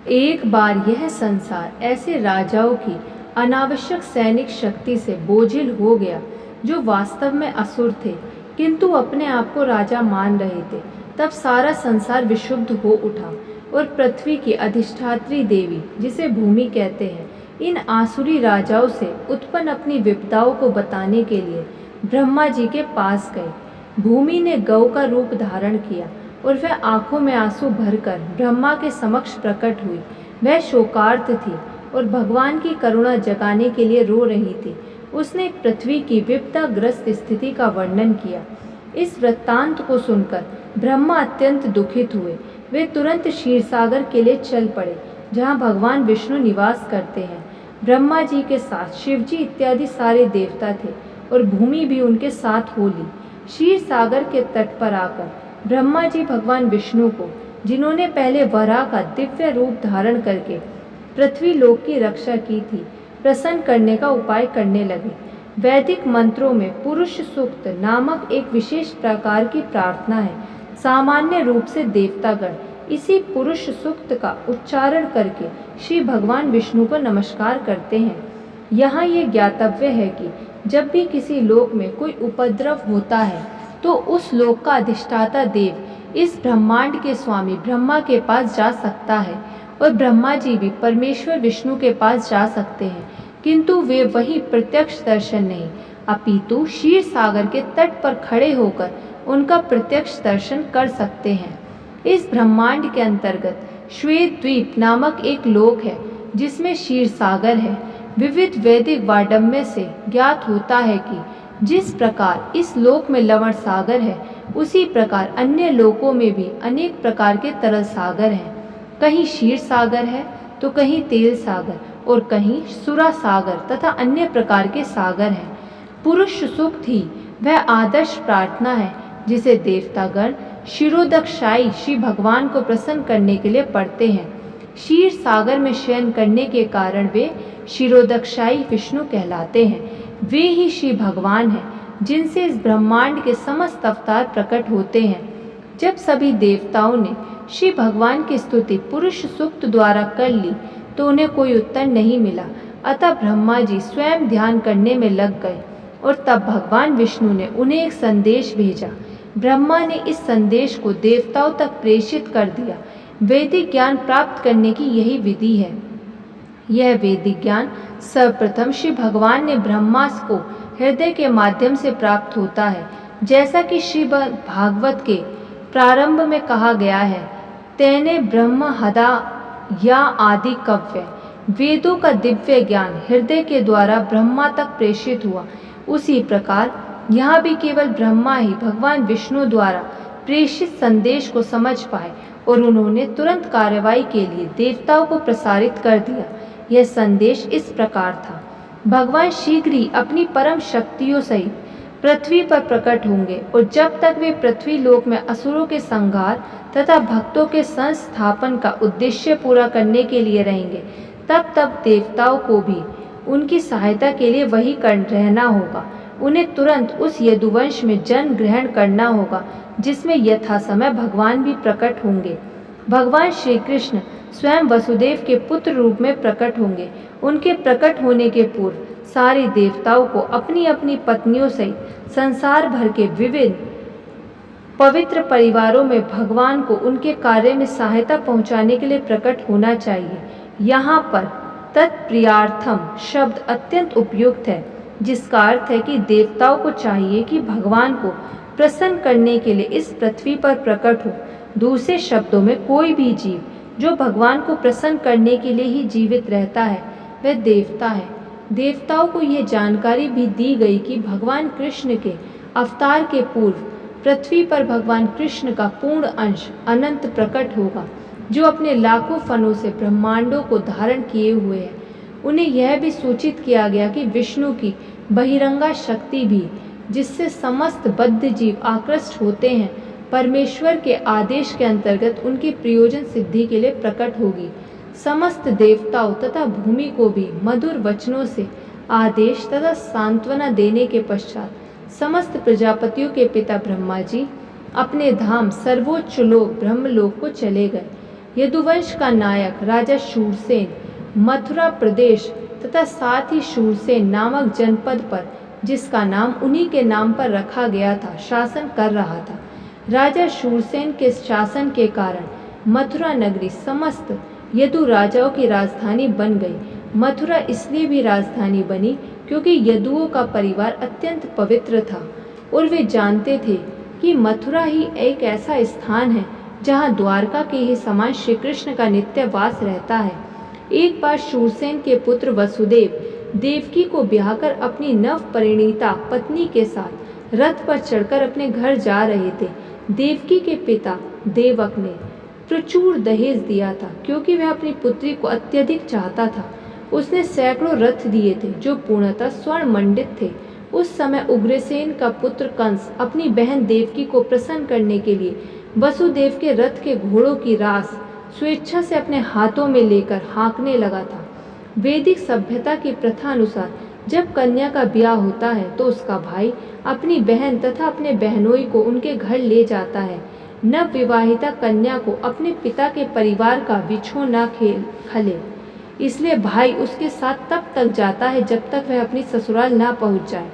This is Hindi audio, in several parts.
एक बार यह संसार ऐसे राजाओं की अनावश्यक सैनिक शक्ति से बोझिल हो गया जो वास्तव में असुर थे किंतु अपने आप को राजा मान रहे थे। तब सारा संसार विक्षुब्ध हो उठा और पृथ्वी की अधिष्ठात्री देवी, जिसे भूमि कहते हैं, इन आसुरी राजाओं से उत्पन्न अपनी विपदाओं को बताने के लिए ब्रह्मा जी के पास गए। भूमि ने गौ का रूप धारण किया और वह आंखों में आंसू भरकर ब्रह्मा के समक्ष प्रकट हुई। वह शोकार्त थी और भगवान की करुणा जगाने के लिए रो रही थी। उसने पृथ्वी की विपदाग्रस्त स्थिति का वर्णन किया। इस वृत्तांत को सुनकर ब्रह्मा अत्यंत दुखित हुए। वे तुरंत क्षीरसागर के लिए चल पड़े, जहाँ भगवान विष्णु निवास करते हैं। ब्रह्मा जी के साथ शिवजी इत्यादि सारे देवता थे और भूमि भी उनके साथ हो ली। क्षीरसागर के तट पर आकर ब्रह्मा जी भगवान विष्णु को, जिन्होंने पहले वराह का दिव्य रूप धारण करके पृथ्वी लोक की रक्षा की थी, प्रसन्न करने का उपाय करने लगे। वैदिक मंत्रों में पुरुष सूक्त नामक एक विशेष प्रकार की प्रार्थना है। सामान्य रूप से देवतागण इसी पुरुष सूक्त का उच्चारण करके श्री भगवान विष्णु को नमस्कार करते हैं। यहाँ ये ज्ञातव्य है कि जब भी किसी लोक में कोई उपद्रव होता है तो उस लोक का अधिष्ठाता देव इस ब्रह्मांड के स्वामी ब्रह्मा के पास जा सकता है और ब्रह्मा जी भी परमेश्वर विष्णु के पास जा सकते हैं, किंतु वे वही प्रत्यक्ष दर्शन नहीं अपितु क्षीर सागर के तट पर खड़े होकर उनका प्रत्यक्ष दर्शन कर सकते हैं। इस ब्रह्मांड के अंतर्गत श्वेत द्वीप नामक एक लोक है जिसमें क्षीर सागर है। विविध वैदिक वाडम्य से ज्ञात होता है कि जिस प्रकार इस लोक में लवण सागर है, उसी प्रकार अन्य लोकों में भी अनेक प्रकार के तरल सागर हैं। कहीं क्षीर सागर है तो कहीं तेल सागर और कहीं सुरा सागर तथा अन्य प्रकार के सागर हैं। पुरुष सूक्त ही वह आदर्श प्रार्थना है जिसे देवतागण शिरोदक्षाई श्री भगवान को प्रसन्न करने के लिए पढ़ते हैं। क्षीर सागर में शयन करने के कारण वे शिरोदक्षाई विष्णु कहलाते हैं। वे ही श्री भगवान हैं जिनसे इस ब्रह्मांड के समस्त अवतार प्रकट होते हैं। जब सभी देवताओं ने श्री भगवान की स्तुति पुरुष सूक्त द्वारा कर ली तो उन्हें कोई उत्तर नहीं मिला। अतः ब्रह्मा जी स्वयं ध्यान करने में लग गए और तब भगवान विष्णु ने उन्हें एक संदेश भेजा। ब्रह्मा ने इस संदेश को देवताओं तक प्रेषित कर दिया। वैदिक ज्ञान प्राप्त करने की यही विधि है। यह वैदिक ज्ञान सर्वप्रथम श्री भगवान ने ब्रह्मा को हृदय के माध्यम से प्राप्त होता है, जैसा कि श्री भागवत के प्रारंभ में कहा गया है, तेने ब्रह्म हदा या आदि कव्य। वेदों का दिव्य ज्ञान हृदय के द्वारा ब्रह्मा तक प्रेषित हुआ। उसी प्रकार यहाँ भी केवल ब्रह्मा ही भगवान विष्णु द्वारा प्रेषित संदेश को समझ पाए और उन्होंने तुरंत कार्रवाई के लिए देवताओं को प्रसारित कर दिया। यह संदेश इस प्रकार था, भगवान शीघ्र ही अपनी परम शक्तियों सहित पृथ्वी पर प्रकट होंगे और जब तक वे पृथ्वी लोक में असुरों के संहार तथा भक्तों के संस्थापन का उद्देश्य पूरा करने के लिए रहेंगे, तब तक देवताओं को भी उनकी सहायता के लिए वही कर रहना होगा। उन्हें तुरंत उस यदुवंश में जन्म ग्रहण करना होगा जिसमें यथासमय भगवान भी प्रकट होंगे। भगवान श्री कृष्ण स्वयं वसुदेव के पुत्र रूप में प्रकट होंगे। उनके प्रकट होने के पूर्व सारे देवताओं को अपनी अपनी पत्नियों सहित संसार भर के विविध पवित्र परिवारों में भगवान को उनके कार्य में सहायता पहुंचाने के लिए प्रकट होना चाहिए। यहाँ पर तत्प्रियार्थम शब्द अत्यंत उपयुक्त है, जिसका अर्थ है कि देवताओं को चाहिए कि भगवान को प्रसन्न करने के लिए इस पृथ्वी पर प्रकट हो। दूसरे शब्दों में कोई भी जीव जो भगवान को प्रसन्न करने के लिए ही जीवित रहता है वह देवता है। देवताओं को यह जानकारी भी दी गई कि भगवान कृष्ण के अवतार के पूर्व पृथ्वी पर भगवान कृष्ण का पूर्ण अंश अनंत प्रकट होगा, जो अपने लाखों फनों से ब्रह्मांडों को धारण किए हुए है। उन्हें यह भी सूचित किया गया कि विष्णु की बहिरंगा शक्ति भी, जिससे समस्त बद्ध जीव आकृष्ट होते हैं, परमेश्वर के आदेश के अंतर्गत उनकी प्रयोजन सिद्धि के लिए प्रकट होगी। समस्त देवताओं तथा भूमि को भी मधुर वचनों से आदेश तथा सांत्वना देने के पश्चात समस्त प्रजापतियों के पिता ब्रह्मा जी अपने धाम सर्वोच्च लोक ब्रह्मलोक को चले गए। यदुवंश का नायक राजा शूरसेन मथुरा प्रदेश तथा साथ ही शूरसेन नामक जनपद पर, जिसका नाम उन्हीं के नाम पर रखा गया था, शासन कर रहा था। राजा शूरसेन के शासन के कारण मथुरा नगरी समस्त यदु राजाओं की राजधानी बन गई। मथुरा इसलिए भी राजधानी बनी क्योंकि यदुओं का परिवार अत्यंत पवित्र था और वे जानते थे कि मथुरा ही एक ऐसा स्थान है जहाँ द्वारका के ही समान श्री कृष्ण का नित्य वास रहता है। एक बार शूरसेन के पुत्र वसुदेव देवकी को ब्याहकर अपनी नव परिणीता पत्नी के साथ रथ पर चढ़कर अपने घर जा रहे थे। देवकी के पिता देवक ने प्रचुर दहेज दिया था क्योंकि वह अपनी पुत्री को अत्यधिक चाहता था। उसने सैकड़ों रथ दिए थे जो पूर्णतः स्वर्ण मंडित थे। उस समय उग्रसेन का पुत्र कंस अपनी बहन देवकी को प्रसन्न करने के लिए वसुदेव के रथ के घोड़ों की रास स्वेच्छा से अपने हाथों में लेकर हाँकने लगा था। वैदिक सभ्यता की प्रथा अनुसार जब कन्या का ब्याह होता है तो उसका भाई अपनी बहन तथा अपने बहनोई को उनके घर ले जाता है। नव विवाहिता कन्या को अपने पिता के परिवार का बिछो न खले, इसलिए भाई उसके साथ तब तक जाता है जब तक वह अपनी ससुराल न पहुंच जाए।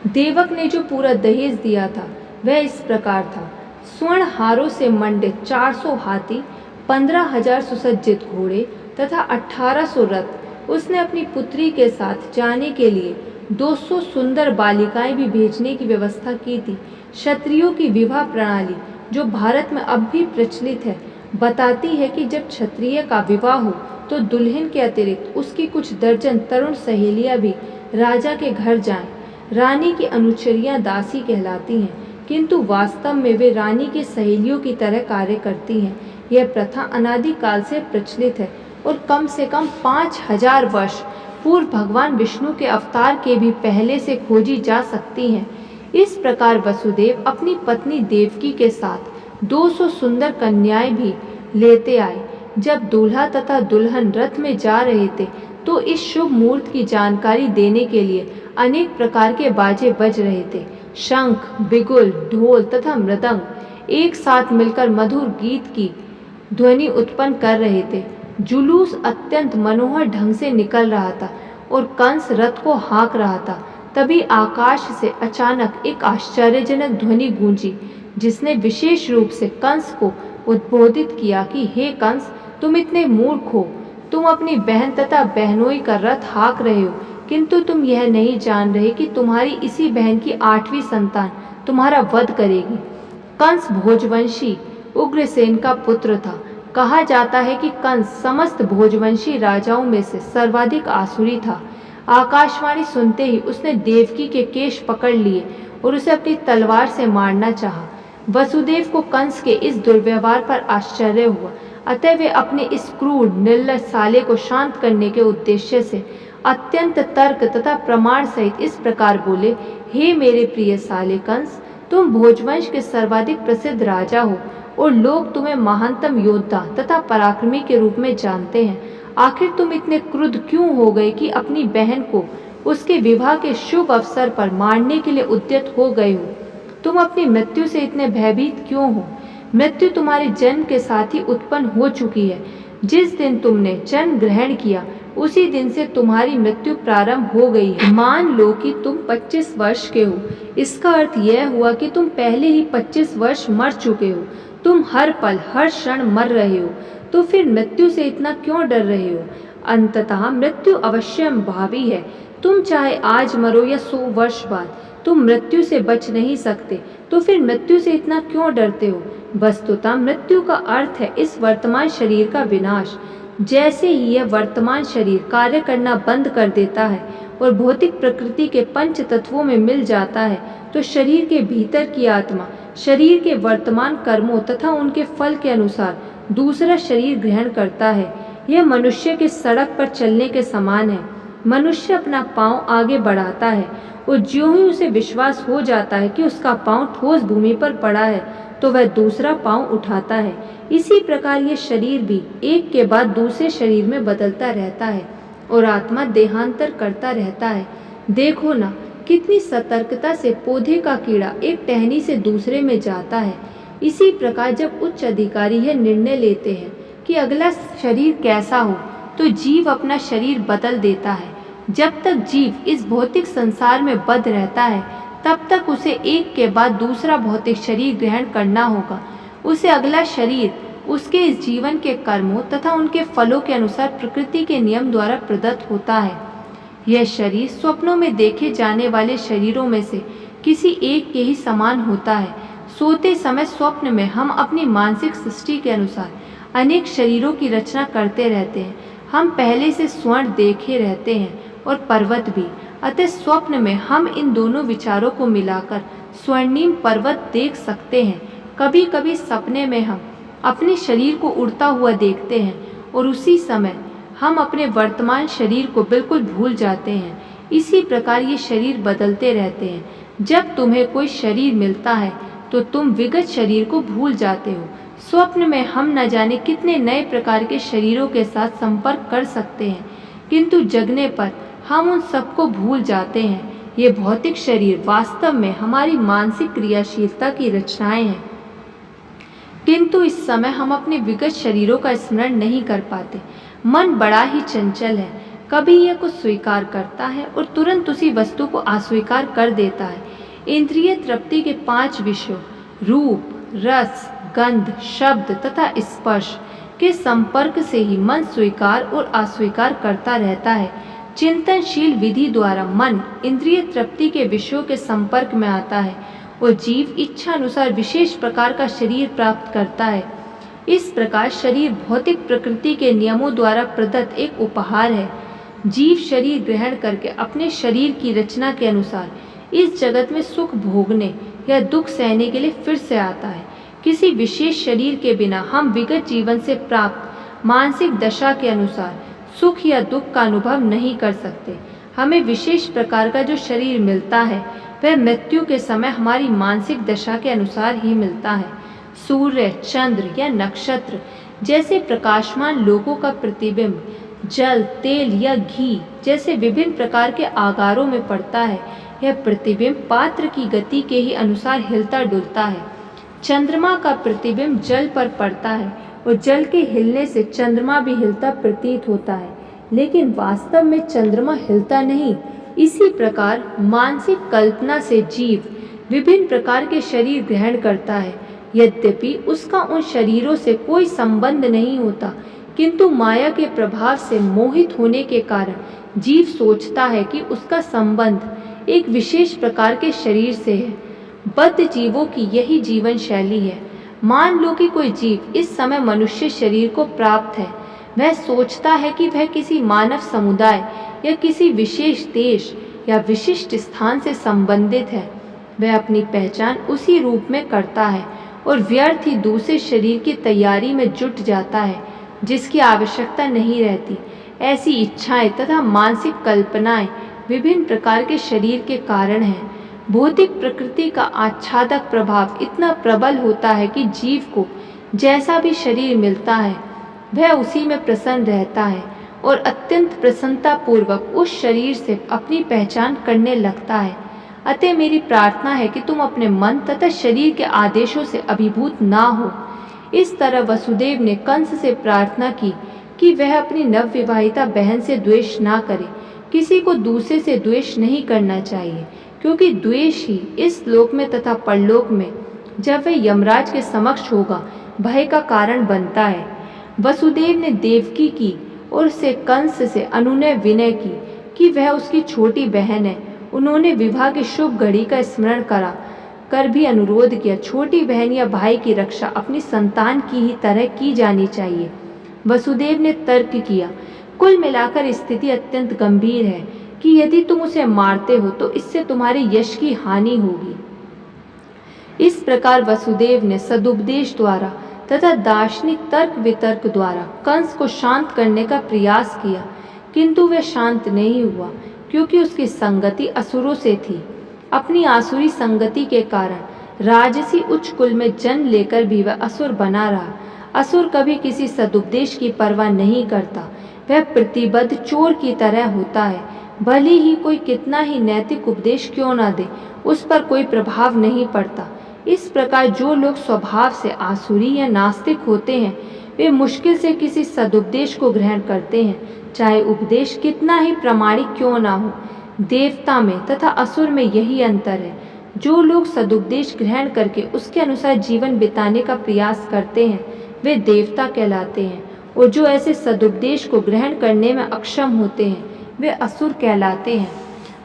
देवक ने जो पूरा दहेज दिया था वह इस प्रकार था: स्वर्ण हारों से मंडित 400 हाथी, 15,000 सुसज्जित घोड़े तथा 1800 रथ। उसने अपनी पुत्री के साथ जाने के लिए 200 सुंदर बालिकाएं भी भेजने की व्यवस्था की थी। क्षत्रियों की विवाह प्रणाली, जो भारत में अब भी प्रचलित है, बताती है कि जब क्षत्रिय का विवाह हो तो दुल्हन के अतिरिक्त उसकी कुछ दर्जन तरुण सहेलियां भी राजा के घर जाएं। रानी की अनुचरियां दासी कहलाती हैं, किंतु वास्तव में वे रानी की सहेलियों की तरह कार्य करती हैं। यह प्रथा अनादिकाल से प्रचलित है और कम से कम 5000 वर्ष पूर्व भगवान विष्णु के अवतार के भी पहले से खोजी जा सकती हैं। इस प्रकार वसुदेव अपनी पत्नी देवकी के साथ 200 सुंदर कन्याएं भी लेते आए। जब दूल्हा तथा दुल्हन रथ में जा रहे थे तो इस शुभ मुहूर्त की जानकारी देने के लिए अनेक प्रकार के बाजे बज रहे थे। शंख, बिगुल, ढोल तथा मृदंग एक साथ मिलकर मधुर गीत की ध्वनि उत्पन्न कर रहे थे। जुलूस अत्यंत मनोहर ढंग से निकल रहा था और कंस रथ को हाँक रहा था। तभी आकाश से अचानक एक आश्चर्यजनक ध्वनि गूंजी, जिसने विशेष रूप से कंस को उद्बोधित किया कि हे कंस, तुम इतने मूर्ख हो। तुम अपनी बहन तथा बहनोई का रथ हाँक रहे हो, किंतु तुम यह नहीं जान रहे कि तुम्हारी इसी बहन की 8वीं संतान तुम्हारा वध करेगी। कंस भोजवंशी उग्रसेन का पुत्र था। कहा जाता है कि कंस समस्त भोजवंशी राजाओं में से सर्वाधिक आसुरी था। आकाशवाणी सुनते ही उसने देवकी के केश पकड़ लिए और उसे अपनी तलवार से मारना चाहा। वसुदेव को कंस के इस दुर्व्यवहार पर आश्चर्य हुआ, अतः वे अपने इस क्रूर निर्लज साले को शांत करने के उद्देश्य से अत्यंत तर्क तथा प्रमाण सहित इस प्रकार बोले: हे मेरे प्रिय साले कंस, तुम भोजवंश के सर्वाधिक प्रसिद्ध राजा हो और लोग तुम्हें महानतम योद्धा तथा पराक्रमी के रूप में जानते हैं। आखिर तुम इतने क्रुद्ध क्यों हो गए कि अपनी बहन को उसके विवाह के शुभ अवसर पर मारने के लिए उद्यत हो गए हो? तुम अपनी मृत्यु से इतने भयभीत क्यों हो? मृत्यु तुम्हारे जन्म के साथ ही उत्पन्न हो चुकी है। जिस दिन तुमने जन्म ग्रहण किया उसी दिन से तुम्हारी मृत्यु प्रारंभ हो गई है। मान लो कि तुम 25 वर्ष के हो, इसका अर्थ यह हुआ कि तुम पहले ही 25 वर्ष मर चुके हो। तुम हर पल हर क्षण मर रहे हो, तो फिर मृत्यु से इतना क्यों डर रहे हो? अंततः मृत्यु अवश्य भावी है। तुम चाहे आज मरो या 100 वर्ष बाद, तुम मृत्यु से बच नहीं सकते, तो फिर मृत्यु से इतना क्यों डरते हो? वस्तुतः मृत्यु का अर्थ है इस वर्तमान शरीर का विनाश। जैसे ही यह वर्तमान शरीर कार्य करना बंद कर देता है और भौतिक प्रकृति के पंच तत्वों में मिल जाता है, तो शरीर के भीतर की आत्मा शरीर के वर्तमान कर्मों तथा उनके फल के अनुसार दूसरा शरीर ग्रहण करता है। यह मनुष्य के सड़क पर चलने के समान है। मनुष्य अपना पांव आगे बढ़ाता है और ज्यों ही उसे विश्वास हो जाता है कि उसका पांव ठोस भूमि पर पड़ा है, तो वह दूसरा पांव उठाता है। इसी प्रकार यह शरीर भी एक के बाद दूसरे शरीर में बदलता रहता है और आत्मा देहांतर करता रहता है। देखो ना, कितनी सतर्कता से पौधे का कीड़ा एक टहनी से दूसरे में जाता है। इसी प्रकार जब उच्च अधिकारी यह निर्णय लेते हैं कि अगला शरीर कैसा हो, तो जीव अपना शरीर बदल देता है। जब तक जीव इस भौतिक संसार में बद्ध रहता है, तब तक उसे एक के बाद दूसरा भौतिक शरीर ग्रहण करना होगा। उसे अगला शरीर उसके इस जीवन के कर्मों तथा उनके फलों के अनुसार प्रकृति के नियम द्वारा प्रदत्त होता है। यह शरीर स्वप्नों में देखे जाने वाले शरीरों में से किसी एक के ही समान होता है। सोते समय स्वप्न में हम अपनी मानसिक सृष्टि के अनुसार अनेक शरीरों की रचना करते रहते हैं। हम पहले से स्वर्ण देखे रहते हैं और पर्वत भी, अतः स्वप्न में हम इन दोनों विचारों को मिलाकर स्वर्णिम पर्वत देख सकते हैं। कभी कभी सपने में हम अपने शरीर को उड़ता हुआ देखते हैं और उसी समय हम अपने वर्तमान शरीर को बिल्कुल भूल जाते हैं। इसी प्रकार ये शरीर बदलते रहते हैं। जब तुम्हें कोई शरीर मिलता है तो तुम विगत शरीर को भूल जाते हो। स्वप्न में हम न जाने कितने नए प्रकार के शरीरों के साथ संपर्क कर सकते हैं, किंतु जगने पर हम उन सबको भूल जाते हैं। ये भौतिक शरीर वास्तव में हमारी मानसिक क्रियाशीलता की रचनाएं हैं, किंतु इस समय हम अपने विगत शरीरों का स्मरण नहीं कर पाते। मन बड़ा ही चंचल है, कभी यह कुछ स्वीकार करता है और तुरंत उसी वस्तु को अस्वीकार कर देता है। इंद्रिय तृप्ति के 5 विषयों रूप, रस, गंध, शब्द तथा स्पर्श के संपर्क से ही मन स्वीकार और अस्वीकार करता रहता है। चिंतनशील विधि द्वारा मन इंद्रिय तृप्ति के विषयों के संपर्क में आता है और जीव इच्छा अनुसार विशेष प्रकार का शरीर प्राप्त करता है। इस प्रकार शरीर भौतिक प्रकृति के नियमों द्वारा प्रदत्त एक उपहार है। जीव शरीर ग्रहण करके अपने शरीर की रचना के अनुसार इस जगत में सुख भोगने या दुख सहने के लिए फिर से आता है। किसी विशेष शरीर के बिना हम विगत जीवन से प्राप्त मानसिक दशा के अनुसार सुख या दुख का अनुभव नहीं कर सकते। हमें विशेष प्रकार का जो शरीर मिलता है वह मृत्यु के समय हमारी मानसिक दशा के अनुसार ही मिलता है। सूर्य, चंद्र या नक्षत्र जैसे प्रकाशमान लोगों का प्रतिबिंब जल, तेल या घी जैसे विभिन्न प्रकार के आकारों में पड़ता है। यह प्रतिबिंब पात्र की गति के ही अनुसार हिलता डुलता है। चंद्रमा का प्रतिबिंब जल पर पड़ता है और जल के हिलने से चंद्रमा भी हिलता प्रतीत होता है, लेकिन वास्तव में चंद्रमा हिलता नहीं। इसी प्रकार मानसिक कल्पना से जीव विभिन्न प्रकार के शरीर ग्रहण करता है। यद्यपि उसका उन शरीरों से कोई संबंध नहीं होता, किंतु माया के प्रभाव से मोहित होने के कारण जीव सोचता है कि उसका संबंध एक विशेष प्रकार के शरीर से है। बद्ध जीवों की यही जीवन शैली है। मान लो कि कोई जीव इस समय मनुष्य शरीर को प्राप्त है। वह सोचता है कि वह किसी मानव समुदाय या किसी विशेष देश या विशिष्ट स्थान से संबंधित है। वह अपनी पहचान उसी रूप में करता है और व्यर्थ ही दूसरे शरीर की तैयारी में जुट जाता है जिसकी आवश्यकता नहीं रहती। ऐसी इच्छाएं तथा मानसिक कल्पनाएं विभिन्न प्रकार के शरीर के कारण हैं। भौतिक प्रकृति का आच्छादक प्रभाव इतना प्रबल होता है कि जीव को जैसा भी शरीर मिलता है वह उसी में प्रसन्न रहता है और अत्यंत प्रसन्नता पूर्वक उस शरीर से अपनी पहचान करने लगता है। अतः मेरी प्रार्थना है कि तुम अपने मन तथा शरीर के आदेशों से अभिभूत ना हो। इस तरह वसुदेव ने कंस से प्रार्थना की कि वह अपनी नवविवाहिता बहन से द्वेष ना करे। किसी को दूसरे से द्वेष नहीं करना चाहिए, क्योंकि द्वेष ही इस लोक में तथा परलोक में जब वह यमराज के समक्ष होगा भय का कारण बनता है। वसुदेव ने देवकी की और उससे कंस से अनुनय विनय की कि वह उसकी छोटी बहन है। उन्होंने विवाह की शुभ घड़ी का स्मरण करा कर भी अनुरोध किया, छोटी बहन या भाई की रक्षा अपनी संतान की ही तरह की जानी चाहिए। वसुदेव ने तर्क किया, कुल मिलाकर स्थिति अत्यंत गंभीर है कि यदि तुम उसे मारते हो तो इससे तुम्हारे यश की हानि होगी। इस प्रकार वसुदेव ने सदुपदेश द्वारा तथा दार्शनिक तर्क वितर्क द्वारा कंस को शांत करने का प्रयास किया, किंतु वह शांत नहीं हुआ, क्योंकि उसकी संगति असुरों से थी। अपनी आसुरी संगति के कारण राजसी उच्च कुल में जन्म लेकर भी वह असुर बना रहा। असुर कभी किसी सदुपदेश की परवाह नहीं करता, वह प्रतिबद्ध चोर की तरह होता है। भले ही कोई कितना ही नैतिक उपदेश क्यों ना दे, उस पर कोई प्रभाव नहीं पड़ता। इस प्रकार जो लोग स्वभाव से आसुरी या नास्तिक होते हैं वे मुश्किल से किसी सदुपदेश को ग्रहण करते हैं, चाहे उपदेश कितना ही प्रामाणिक क्यों ना हो। देवता में तथा असुर में यही अंतर है। जो लोग सदुपदेश ग्रहण करके उसके अनुसार जीवन बिताने का प्रयास करते हैं वे देवता कहलाते हैं, और जो ऐसे सदुपदेश को ग्रहण करने में अक्षम होते हैं वे असुर कहलाते हैं।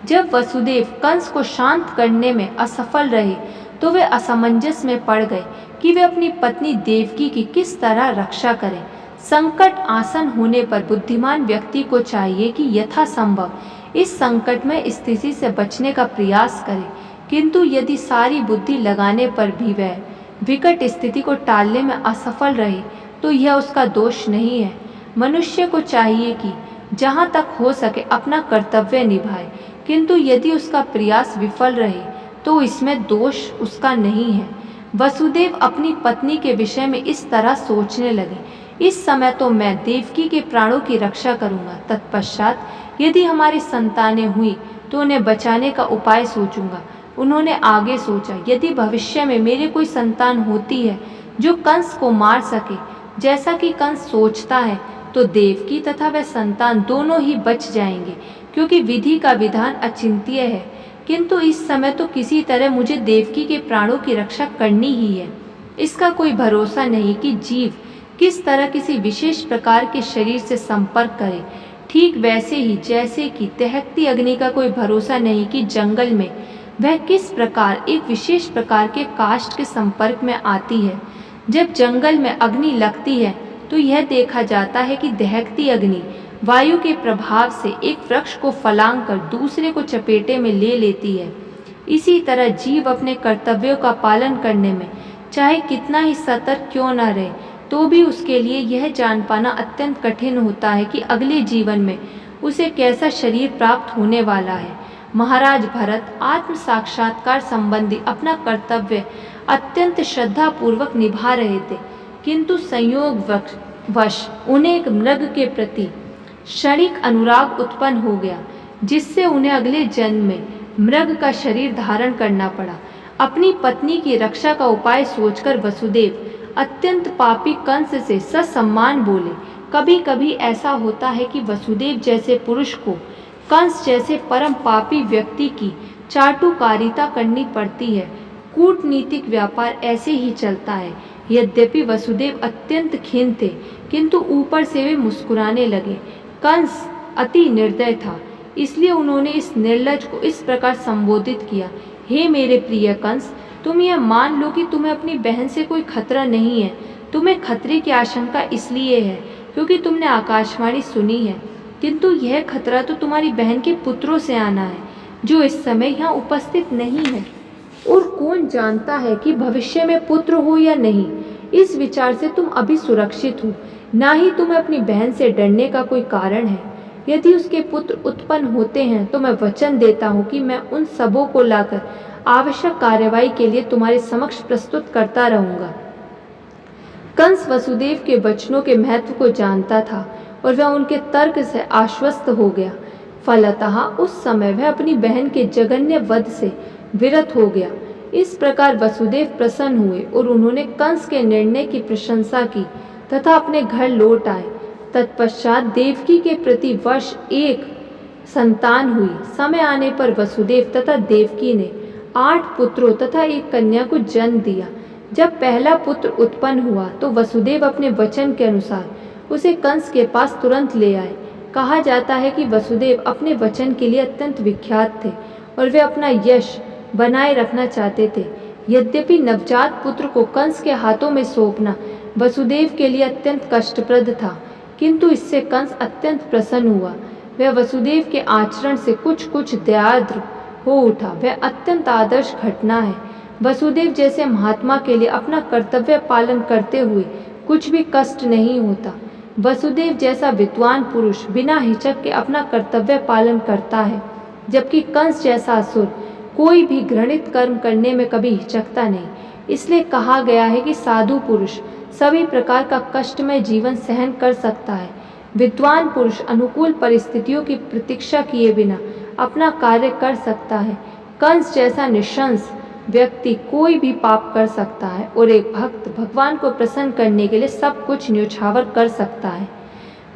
जब वसुदेव कंस को शांत करने में असफल रहे तो वे असमंजस में पड़ गए कि वे अपनी पत्नी देवकी की किस तरह रक्षा करें। संकट आसन होने पर बुद्धिमान व्यक्ति को चाहिए कि यथासंभव इस संकटमय स्थिति से बचने का प्रयास करे, किंतु यदि सारी बुद्धि लगाने पर भी वह विकट स्थिति को टालने में असफल रहे तो यह उसका दोष नहीं है। मनुष्य को चाहिए कि जहाँ तक हो सके अपना कर्तव्य निभाए, किंतु यदि उसका प्रयास विफल रहे तो इसमें दोष उसका नहीं है। वसुदेव अपनी पत्नी के विषय में इस तरह सोचने लगे, इस समय तो मैं देवकी के प्राणों की रक्षा करूंगा, तत्पश्चात यदि हमारी संतानें हुई तो उन्हें बचाने का उपाय सोचूंगा। उन्होंने आगे सोचा, यदि भविष्य में मेरी कोई संतान होती है जो कंस को मार सके जैसा कि कंस सोचता है तो देवकी तथा वह संतान दोनों ही बच जाएंगे, क्योंकि विधि का विधान अचिंत्य है। किंतु इस समय तो किसी तरह मुझे देवकी के प्राणों की रक्षा करनी ही है। इसका कोई भरोसा नहीं कि जीव किस तरह किसी विशेष प्रकार के शरीर से संपर्क करे, ठीक वैसे ही जैसे कि दहकती अग्नि का कोई भरोसा नहीं कि जंगल में वह किस प्रकार एक विशेष प्रकार के काष्ठ के संपर्क में आती है। जब जंगल में अग्नि लगती है तो यह देखा जाता है कि दहकती अग्नि वायु के प्रभाव से एक वृक्ष को फलांग कर दूसरे को चपेटे में ले लेती है। इसी तरह जीव अपने कर्तव्यों का पालन करने में चाहे कितना ही सतर्क क्यों न रहे तो भी उसके लिए यह जान पाना अत्यंत कठिन होता है कि अगले जीवन में उसे कैसा शरीर प्राप्त होने वाला है। महाराज भरत आत्म साक्षात्कार संबंधी अपना कर्तव्य अत्यंत श्रद्धापूर्वक निभा रहे थे, किंतु संयोगवश उन्हें एक मृग के प्रति क्षणिक अनुराग उत्पन्न हो गया, जिससे उन्हें अगले जन्म में मृग का शरीर धारण करना पड़ा। अपनी पत्नी की रक्षा का उपाय सोचकर वसुदेव अत्यंत पापी कंस से ससम्मान बोले। कभी कभी ऐसा होता है कि वसुदेव जैसे पुरुष को कंस जैसे परम पापी व्यक्ति की चाटुकारिता करनी पड़ती है। कूटनीतिक व्यापार ऐसे ही चलता है। यद्यपि वसुदेव अत्यंत खिन्न थे, किंतु ऊपर से वे मुस्कुराने लगे। कंस अति निर्दय था, इसलिए उन्होंने इस निर्लज को इस प्रकार संबोधित किया, हे मेरे प्रिय कंस, तुम यह मान लो कि तुम्हें अपनी बहन से कोई खतरा नहीं है। तुम्हें खतरे की आशंका इसलिए है क्योंकि तुमने आकाशवाणी सुनी है, किंतु यह खतरा तो तुम्हारी बहन के पुत्रों से आना है जो इस समय यहाँ उपस्थित नहीं है, और कौन जानता है कि भविष्य में पुत्र हो या नहीं। इस विचार से तुम अभी सुरक्षित हो, ना ही तुम्हें अपनी बहन से डरने का कोई कारण है। यदि उसके पुत्र उत्पन्न होते हैं तो मैं वचन देता हूँ कि मैं उन सबों को लाकर आवश्यक कार्यवाही के लिए तुम्हारे समक्ष प्रस्तुत करता रहूंगा। कंस वसुदेव के वचनों के महत्व को जानता था और वह उनके तर्क से आश्वस्त हो गया। फलतः उस समय वह अपनी बहन के जघन्य वध से विरत हो गया। इस प्रकार वसुदेव प्रसन्न हुए और उन्होंने कंस के निर्णय की प्रशंसा की तथा अपने घर लौट आए। तत्पश्चात देवकी के प्रति वर्ष एक संतान हुई। समय आने पर वसुदेव तथा देवकी ने 8 पुत्रों तथा एक कन्या को जन्म दिया। जब पहला पुत्र उत्पन्न हुआ तो वसुदेव अपने वचन के अनुसार उसे कंस के पास तुरंत ले आए। कहा जाता है कि वसुदेव अपने वचन के लिए अत्यंत विख्यात थे और वे अपना यश बनाए रखना चाहते थे। यद्यपि नवजात पुत्र को कंस के हाथों में सौंपना वसुदेव के लिए अत्यंत कष्टप्रद था, किंतु इससे कंस अत्यंत प्रसन्न हुआ। वह वसुदेव के आचरण से कुछ दयाद्र हो उठा। वह अत्यंत आदर्श घटना है। वसुदेव जैसे महात्मा के लिए अपना कर्तव्य पालन करते हुए कुछ भी कष्ट नहीं होता। वसुदेव जैसा विद्वान पुरुष बिना हिचक के अपना कर्तव्य पालन करता है, जबकि कंस जैसा असुर कोई भी घृणित कर्म करने में कभी हिचकता नहीं। इसलिए कहा गया है कि साधु पुरुष सभी प्रकार का कष्टमय जीवन सहन कर सकता है। विद्वान पुरुष अनुकूल परिस्थितियों की प्रतीक्षा किए बिना अपना कार्य कर सकता है। कंस जैसा निशंस व्यक्ति कोई भी पाप कर सकता है और एक भक्त भगवान को प्रसन्न करने के लिए सब कुछ न्योछावर कर सकता है।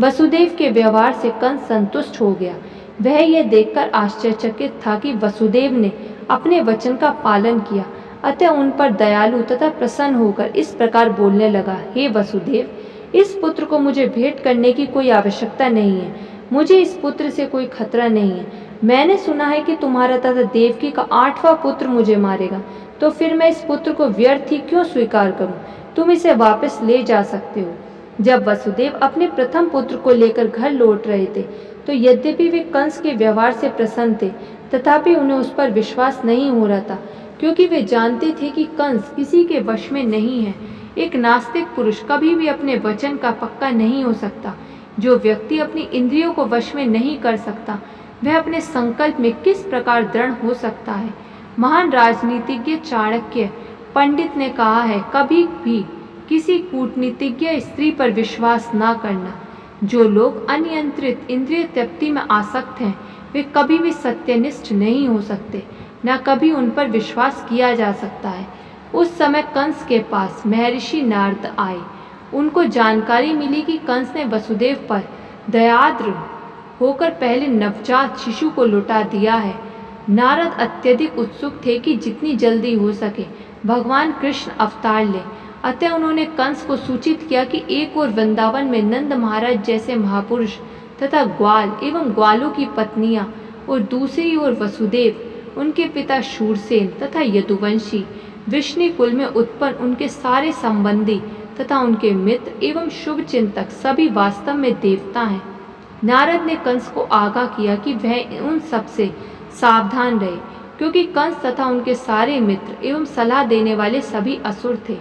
वसुदेव के व्यवहार से कंस संतुष्ट हो गया। वह यह देखकर आश्चर्यचकित था कि वसुदेव ने अपने वचन का पालन किया। अतः उन पर दयालु तथा प्रसन्न होकर इस प्रकार बोलने लगा, हे वसुदेव, इस पुत्र को मुझे भेंट करने की कोई आवश्यकता नहीं है। मुझे इस पुत्र से कोई खतरा नहीं है। मैंने सुना है कि तुम्हारा तथा देवकी का 8वां पुत्र मुझे मारेगा, तो फिर मैं इस पुत्र को व्यर्थ ही क्यों स्वीकार करूं? तुम इसे वापस ले जा सकते हो। जब वसुदेव अपने प्रथम पुत्र को लेकर घर लौट रहे थे, तो यद्यपि वे कंस के व्यवहार से प्रसन्न थे, तथापि उन्हें उस पर विश्वास नहीं हो रहा था, क्योंकि वे जानते थे कि कंस किसी के वश में नहीं है। एक नास्तिक पुरुष कभी भी अपने वचन का पक्का नहीं हो सकता। जो व्यक्ति अपनी इंद्रियों को वश में नहीं कर सकता, वह अपने संकल्प में किस प्रकार दृढ़ हो सकता है। महान राजनीतिज्ञ चाणक्य पंडित ने कहा है, कभी भी किसी कूटनीतिज्ञ स्त्री पर विश्वास न करना। जो लोग अनियंत्रित इंद्रिय तृप्ति में आसक्त हैं, वे कभी भी सत्यनिष्ठ नहीं हो सकते, न कभी उन पर विश्वास किया जा सकता है। उस समय कंस के पास महर्षि नारद आए। उनको जानकारी मिली कि कंस ने वसुदेव पर दयाद्र होकर पहले नवजात शिशु को लौटा दिया है। नारद अत्यधिक उत्सुक थे कि जितनी जल्दी हो सके भगवान कृष्ण अवतार लें। अतः उन्होंने कंस को सूचित किया कि एक और वृंदावन में नंद महाराज जैसे महापुरुष तथा ग्वाल एवं ग्वालों की पत्नियां, और दूसरी ओर वसुदेव, उनके पिता शूरसेन तथा यदुवंशी, विष्णु कुल में उत्पन्न उनके सारे संबंधी तथा उनके मित्र एवं शुभ चिंतक सभी वास्तव में देवता हैं। नारद ने कंस को आगाह किया कि वह उन सबसे सावधान रहे, क्योंकि कंस तथा उनके सारे मित्र एवं सलाह देने वाले सभी असुर थे।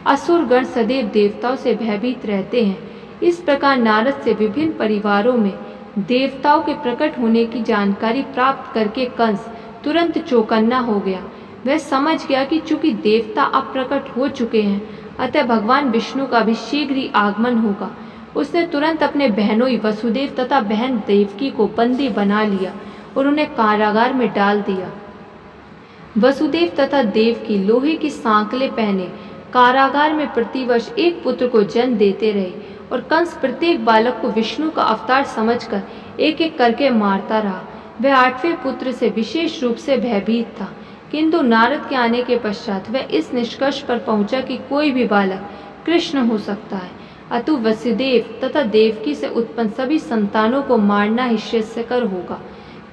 असुर गण सदैव देवताओं से भयभीत रहते हैं। इस प्रकार नारद से विभिन्न परिवारों में देवताओं के प्रकट होने की जानकारी प्राप्त करके कंस तुरंत चौकन्ना हो गया। वह समझ गया कि चूंकि देवता अब प्रकट हो चुके हैं, अतः भगवान विष्णु का भी शीघ्र ही आगमन होगा। उसने तुरंत अपने बहनोई वसुदेव तथा बहन देवकी को बंदी बना लिया और उन्हें कारागार में डाल दिया। वसुदेव तथा देवकी लोहे की सांकलें पहने कारागार में प्रतिवर्ष एक पुत्र को जन्म देते रहे, और कंस प्रत्येक बालक को विष्णु का अवतार समझकर एक एक करके मारता रहा। वह 8वें पुत्र से विशेष रूप से भयभीत था, किंतु नारद के आने के पश्चात वह इस निष्कर्ष पर पहुंचा कि कोई भी बालक कृष्ण हो सकता है। अतः वसुदेव तथा देवकी से उत्पन्न सभी संतानों को मारना ही श्रेयस्कर होगा।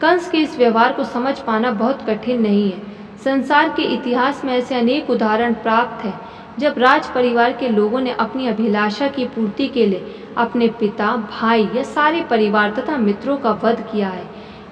कंस के इस व्यवहार को समझ पाना बहुत कठिन नहीं है। संसार के इतिहास में ऐसे अनेक उदाहरण प्राप्त हैं जब राज परिवार के लोगों ने अपनी अभिलाषा की पूर्ति के लिए अपने पिता, भाई या सारे परिवार तथा मित्रों का वध किया है।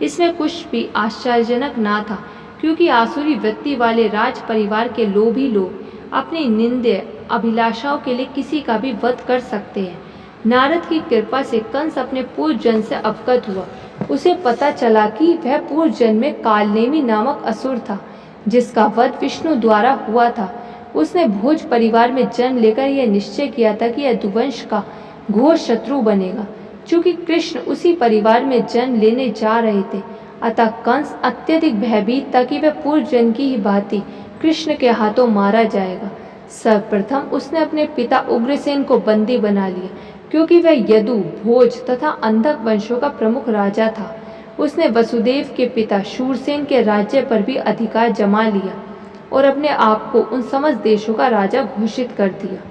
इसमें कुछ भी आश्चर्यजनक ना था, क्योंकि आसुरी वृत्ति वाले राज परिवार के लोभी लोग अपनी निंद्य अभिलाषाओं के लिए किसी का भी वध कर सकते हैं। नारद की कृपा से कंस अपने पूर्व जन्म से अवगत हुआ। उसे पता चला कि वह पूर्व जन्म में कालनेमी नामक असुर था, जिसका वध विष्णु द्वारा हुआ था। उसने भोज परिवार में जन्म लेकर यह निश्चय किया था कि यदुवंश का घोर शत्रु बनेगा। चूंकि कृष्ण उसी परिवार में जन्म लेने जा रहे थे, अतः कंस अत्यधिक भयभीत था कि वह पूर्व जन्म की ही भांति कृष्ण के हाथों मारा जाएगा। सर्वप्रथम उसने अपने पिता उग्रसेन को बंदी बना लिया, क्योंकि वह यदु, भोज तथा अंधक वंशों का प्रमुख राजा था। उसने वसुदेव के पिता शूरसेन के राज्य पर भी अधिकार जमा लिया और अपने आप को उन समस्त देशों का राजा घोषित कर दिया।